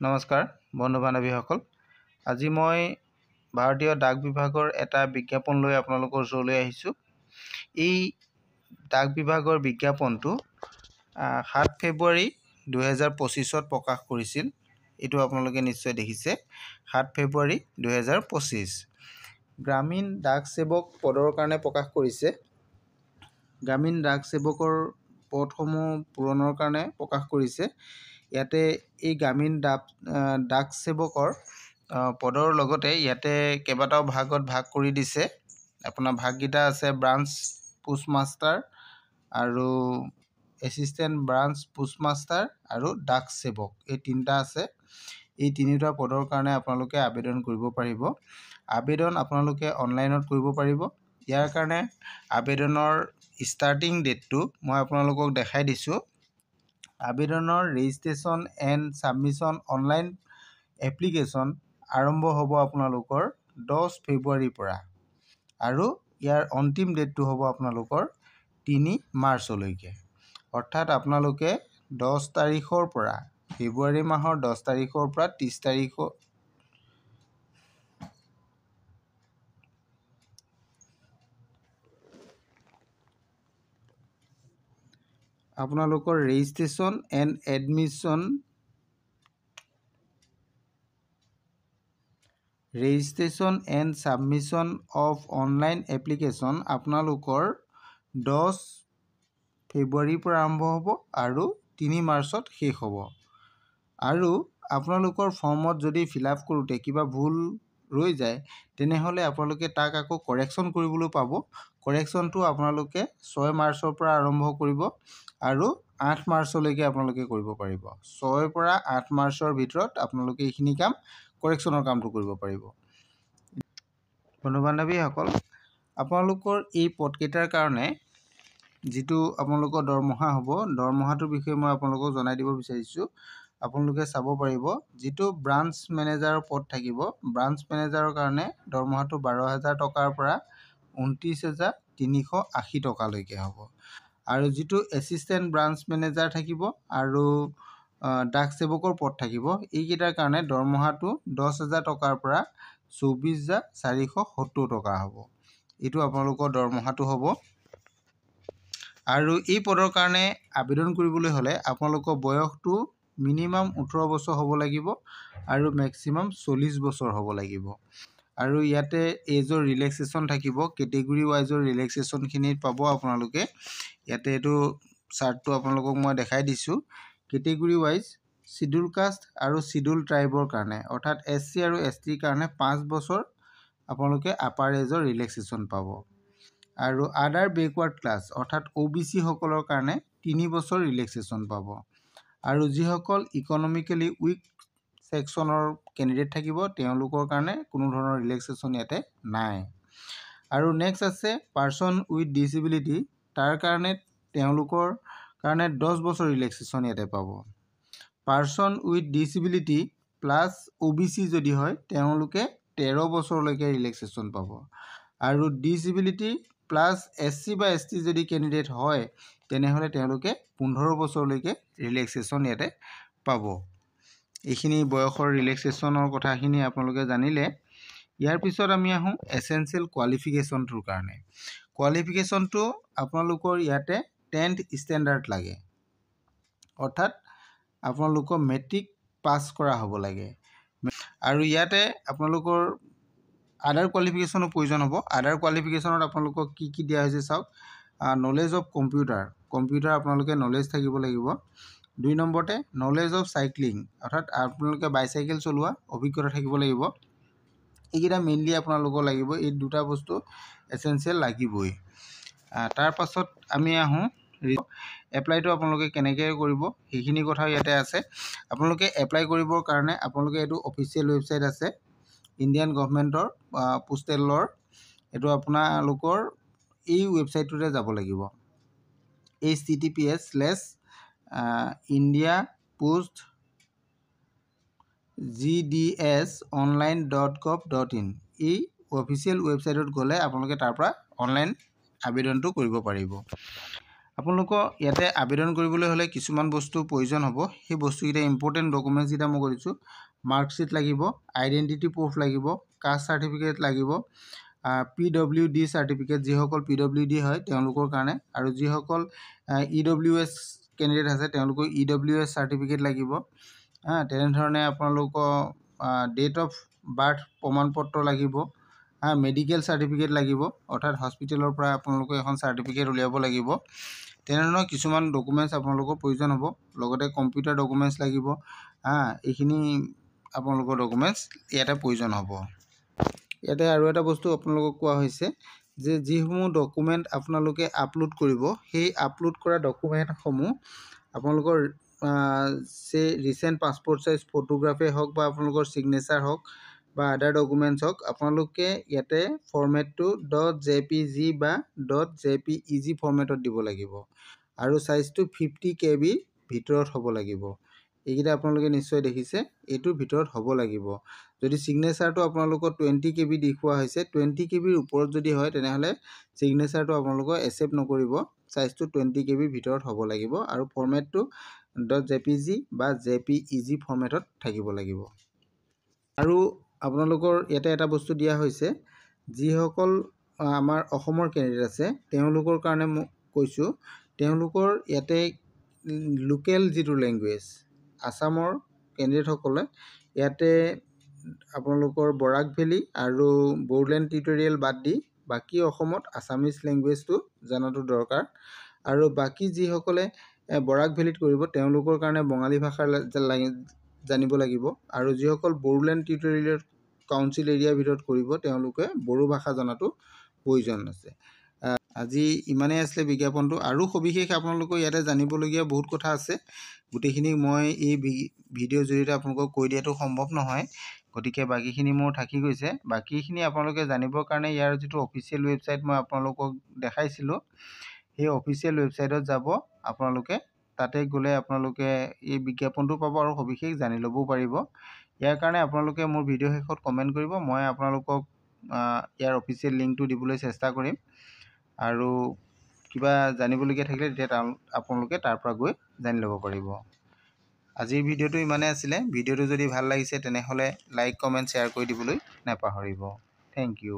নমস্কাৰ বন্ধু বান্ধৱীসকল। আজি মই ভাৰতীয় ডাক বিভাগৰ এটা বিজ্ঞাপন লৈ আপোনালোকৰ ওচৰলৈ আহিছোঁ। এই ডাক বিভাগৰ বিজ্ঞাপনটো 7 ফেব্ৰুৱাৰী 2025ত প্ৰকাশ কৰিছিল। এইটো আপোনালোকে নিশ্চয় দেখিছে। 7 ফেব্ৰুৱাৰী 2025 গ্ৰামীণ ডাক সেৱক পদৰ কাৰণে প্ৰকাশ কৰিছে। গ্ৰামীণ ডাক সেৱকৰ পদসমূহ পূৰণৰ কাৰণে প্ৰকাশ কৰিছে। ইয়াতে এই গ্ৰামীণ ডাক সেৱকৰ পদৰ লগতে ইয়াতে কেইবাটাও ভাগত ভাগ কৰি দিছে। আপোনাৰ ভাগকেইটা আছে ব্ৰাঞ্চ পোষ্টমাষ্টাৰ আৰু এছিষ্টেণ্ট ব্ৰাঞ্চ পোষ্টমাষ্টাৰ আৰু ডাক সেৱক, এই তিনিটা আছে। এই তিনিটা পদৰ কাৰণে আপোনালোকে আবেদন কৰিব পাৰিব। আবেদন আপোনালোকে অনলাইনত কৰিব পাৰিব। ইয়াৰ কাৰণে আবেদনৰ ষ্টাৰ্টিং ডেটটো মই আপোনালোকক দেখাই দিছোঁ। আবেদনৰ registration and submission online application আৰম্ভ হ'ব আপোনালোকৰ 10 ফেব্ৰুৱাৰীৰ পৰা আৰু ইয়াৰ অন্তিম ডেটটো হ'ব আপোনালোকৰ 3 মাৰ্চলৈকে। অৰ্থাৎ আপোনালোকে 10 তাৰিখৰ পৰা ফেব্ৰুৱাৰী মাহৰ 10 তাৰিখৰ পৰা 30 তাৰিখ আপোনালোকৰ registration and admission registration and submission of online application আপোনালোকৰ 10 ফেব্ৰুৱাৰীৰ পৰা আৰম্ভ হ'ব আৰু 3 মাৰ্চত শেষ হ'ব। আৰু আপোনালোকৰ ফৰ্মত যদি ফিল আপ কৰোঁতে কিবা ভুল ৰৈ যায় তেনেহ'লে আপোনালোকে তাক আকৌ কাৰেকশ্যন কৰিবলৈ পাব। কাৰেকশ্যনটো আপোনালোকে 6 মাৰ্চৰ পৰা আৰম্ভ কৰিব আৰু 8 মাৰ্চলৈকে আপোনালোকে কৰিব পাৰিব। 6 পৰা 8 মাৰ্চৰ ভিতৰত আপোনালোকে এইখিনি কাম কাৰেকশ্যনৰ কামটো কৰিব পাৰিব। বন্ধু বান্ধৱীসকল, আপোনালোকৰ এই পদকেইটাৰ কাৰণে যিটো আপোনালোকৰ দৰমহা হ'ব, দৰমহাটোৰ বিষয়ে মই আপোনালোকক জনাই দিব বিচাৰিছোঁ। আপোনালোকে চাব পাৰিব, যিটো ব্ৰাঞ্চ মেনেজাৰৰ পদ থাকিব, ব্ৰাঞ্চ মেনেজাৰৰ কাৰণে দৰমহাটো 12,000 টকাৰ পৰা 29,380 টকালৈকে হ'ব। আৰু যিটো এছিষ্টেণ্ট ব্ৰাঞ্চ মেনেজাৰ থাকিব আৰু ডাক সেৱকৰ পদ থাকিব, এইকেইটাৰ কাৰণে দৰমহাটো 10,000 টকাৰ পৰা 24,470 টকা হ'ব। এইটো আপোনালোকৰ দৰমহাটো হ'ব। আৰু এই পদৰ কাৰণে আবেদন কৰিবলৈ হ'লে আপোনালোকৰ বয়সটো মিনিমাম 18 বছৰ হ'ব লাগিব আৰু মেক্সিমাম 40 বছৰ হ'ব লাগিব। আৰু ইয়াতে এজৰ ৰিলেক্সেশ্যন থাকিব, কেটেগৰী ৱাইজৰ ৰিলেক্সেশ্যনখিনিত পাব আপোনালোকে। ইয়াতে এইটো চাৰ্টটো আপোনালোকক মই দেখাই দিছোঁ। কেটেগৰী ৱাইজ শিডিউল কাষ্ট আৰু শিডিউল ট্ৰাইবৰ কাৰণে, অৰ্থাৎ SC আৰু ST কাৰণে 5 বছৰ আপোনালোকে আপাৰ এজৰ ৰিলেক্সেশ্যন পাব। আৰু আদাৰ বেকৱাৰ্ড ক্লাছ অৰ্থাৎ OBC সকলৰ কাৰণে 3 বছৰ ৰিলেক্সেশ্যন পাব। আৰু যিসকল ইকনমিকেলি উইক ছেকশ্যনৰ কেণ্ডিডেট থাকিব তেওঁলোকৰ কাৰণে কোনো ধৰণৰ ৰিলেক্সেশ্যন ইয়াতে নাই। আৰু নেক্সট আছে পাৰ্চন উইথ ডিচেবিলিটি, তাৰ কাৰণে তেওঁলোকৰ কাৰণে 10 বছৰ ৰিলেক্সেশ্যন ইয়াতে পাব। Person with disability plus OBC যদি হয় তেওঁলোকে 13 বছৰলৈকে ৰিলেক্সেশ্যন পাব। আৰু ডিচেবিলিটি প্লাছ SC বা ST যদি কেণ্ডিডেট হয় তেনেহ'লে তেওঁলোকে 15 বছৰলৈকে ৰিলেক্সেশ্যন ইয়াতে পাব। এইখিনি বয়সৰ ৰিলেক্সেশ্যনৰ কথাখিনি আপোনালোকে জানিলে। ইয়াৰ পিছত আমি আহোঁ এছেঞ্চিয়েল কোৱালিফিকেশ্যনটোৰ কাৰণে। কোৱালিফিকেশ্যনটো আপোনালোকৰ ইয়াতে 10th ষ্টেণ্ডাৰ্ড লাগে, অৰ্থাৎ আপোনালোকৰ মেট্ৰিক পাছ কৰা হ'ব লাগে। আৰু ইয়াতে আপোনালোকৰ আদাৰ কোৱালিফিকেশ্যনৰ প্ৰয়োজন হ'ব। আদাৰ কোৱালিফিকেশ্যনত আপোনালোকক কি কি দিয়া হৈছে চাওক। নলেজ অফ কম্পিউটাৰ আপোনালোকে নলেজ থাকিব লাগিব। 2 নম্বৰতে নলেজ অফ চাইক্লিং, অৰ্থাৎ আপোনালোকে বাইচাইকেল চলোৱা অভিজ্ঞতা থাকিব লাগিব। এইকেইটা মেইনলি আপোনালোকৰ লাগিব, এই দুটা বস্তু এছেঞ্চিয়েল লাগিবই। তাৰ পাছত আমি আহোঁ এপ্লাইটো আপোনালোকে কেনেকৈ কৰিব সেইখিনি কথাও ইয়াতে আছে। আপোনালোকে এপ্লাই কৰিবৰ কাৰণে আপোনালোকে এইটো অফিচিয়েল ৱেবছাইট আছে ইণ্ডিয়ান গভৰ্ণমেণ্টৰ পোষ্টেলৰ। এইটো আপোনালোকৰ এই ৱেবছাইটটোতে যাব লাগিব, https://indiapost.gds.online.gov.in এই অফিচিয়েল ৱেবছাইটত গ'লে আপোনালোকে তাৰ পৰা অনলাইন আবেদনটো কৰিব পাৰিব। আপোনালোকৰ ইয়াতে আবেদন কৰিবলৈ হ'লে কিছুমান বস্তু প্ৰয়োজন হ'ব। সেই বস্তুকেইটা ইম্পৰ্টেণ্ট ডকুমেণ্টছ কেইটা মই কৰিছোঁ। মাৰ্কশ্বিট লাগিব, আইডেণ্টিটি প্ৰুফ লাগিব, কাষ্ট চাৰ্টিফিকেট লাগিব, PWD চাৰ্টিফিকেট, যিসকল PWD হয় তেওঁলোকৰ কাৰণে, আৰু যিসকল EWS কেণ্ডিডেট আছে তেওঁলোকৰ EWS চাৰ্টিফিকেট লাগিব। তেনেধৰণে আপোনালোকৰ ডেট অফ বাৰ্থ প্ৰমাণপত্ৰ লাগিব, মেডিকেল চাৰ্টিফিকেট লাগিব, অৰ্থাৎ হস্পিটেলৰ পৰা আপোনালোকে এখন চাৰ্টিফিকেট উলিয়াব লাগিব। তেনেধৰণৰ কিছুমান ডকুমেণ্টছ আপোনালোকৰ প্ৰয়োজন হ'ব। লগতে কম্পিউটাৰ ডকুমেণ্টছ লাগিব। এইখিনি আপোনালোকৰ ডকুমেণ্টছ ইয়াতে প্ৰয়োজন হ'ব। ইয়াতে আৰু এটা বস্তু আপোনালোকক কোৱা হৈছে যে যিসমূহ ডকুমেণ্ট আপোনালোকে আপলোড কৰিব, সেই আপলোড কৰা ডকুমেণ্টসমূহ আপোনালোকৰ ৰিচেণ্ট পাছপৰ্ট চাইজ ফটোগ্ৰাফেই হওক বা আপোনালোকৰ ছিগনেচাৰ হওক বা আদাৰ ডকুমেণ্টছ হওক, আপোনালোকে ইয়াতে ফৰ্মেটটো .jpg বা .jpeg ফৰ্মেটত দিব লাগিব, আৰু চাইজটো 50 KB ভিতৰত হ'ব লাগিব। এইকেইটা আপোনালোকে নিশ্চয় দেখিছে, এইটোৰ ভিতৰত হ'ব লাগিব। যদি ছিগনেচাৰটো আপোনালোকৰ 20 KB দেখুওৱা হৈছে, 20 KBৰ ওপৰত যদি হয় তেনেহ'লে ছিগনেচাৰটো আপোনালোকৰ একচেপ্ট নকৰিব। চাইজটো 20 KB ভিতৰত হ'ব লাগিব আৰু ফৰ্মেটটো .jpg বা .jpeg ফৰ্মেটত থাকিব লাগিব। আৰু আপোনালোকৰ ইয়াতে এটা বস্তু দিয়া হৈছে, যিসকল আমাৰ অসমৰ কেণ্ডিডেট আছে তেওঁলোকৰ কাৰণে মই কৈছোঁ, তেওঁলোকৰ ইয়াতে লোকেল যিটো লেংগুৱেজ, আছামৰ কেণ্ডিডেটসকলে ইয়াতে আপোনালোকৰ বৰাক ভেলী আৰু বড়োলেণ্ড টিউটৰিয়েল বাদ দি বাকী অসমত আছামিজ লেংগুৱেজটো জনাটো দৰকাৰ। আৰু বাকী যিসকলে বৰাক ভেলীত কৰিব তেওঁলোকৰ কাৰণে বঙালী ভাষা জানিব লাগিব, আৰু যিসকল বড়োলেণ্ড টিউটৰিয়েল কাউন্সিল এৰিয়াৰ ভিতৰত কৰিব তেওঁলোকে বড়ো ভাষা জনাটো প্ৰয়োজন আছে। আজি ইমানেই আছিলে বিজ্ঞাপনটো। আৰু সবিশেষ আপোনালোকৰ ইয়াতে জানিবলগীয়া বহুত কথা আছে, গোটেইখিনি মই এই ভিডিঅ'ৰ জৰিয়তে আপোনালোকক কৈ দিয়াটো সম্ভৱ নহয়, গতিকে বাকীখিনি মোৰ থাকি গৈছে। বাকীখিনি আপোনালোকে জানিবৰ কাৰণে ইয়াৰ যিটো অফিচিয়েল ৱেবছাইট মই আপোনালোকক দেখাইছিলোঁ, সেই অফিচিয়েল ৱেবছাইটত যাব আপোনালোকে। তাতে গ'লে আপোনালোকে এই বিজ্ঞাপনটো পাব আৰু সবিশেষ জানি ল'বও পাৰিব। ইয়াৰ কাৰণে আপোনালোকে মোৰ ভিডিঅ' শেষত কমেণ্ট কৰিব, মই আপোনালোকক ইয়াৰ অফিচিয়েল লিংকটো দিবলৈ চেষ্টা কৰিম। আৰু কিবা জানিবলগীয়া থাকিলে তেতিয়া আপোনালোকে তাৰ পৰা গৈ জানি ল'ব পাৰিব। আজিৰ ভিডিঅ'টো ইমানেই আছিলে। ভিডিঅ'টো যদি ভাল লাগিছে তেনেহ'লে লাইক, কমেণ্ট, শ্বেয়াৰ কৰি দিবলৈ নাপাহৰিব। Thank U.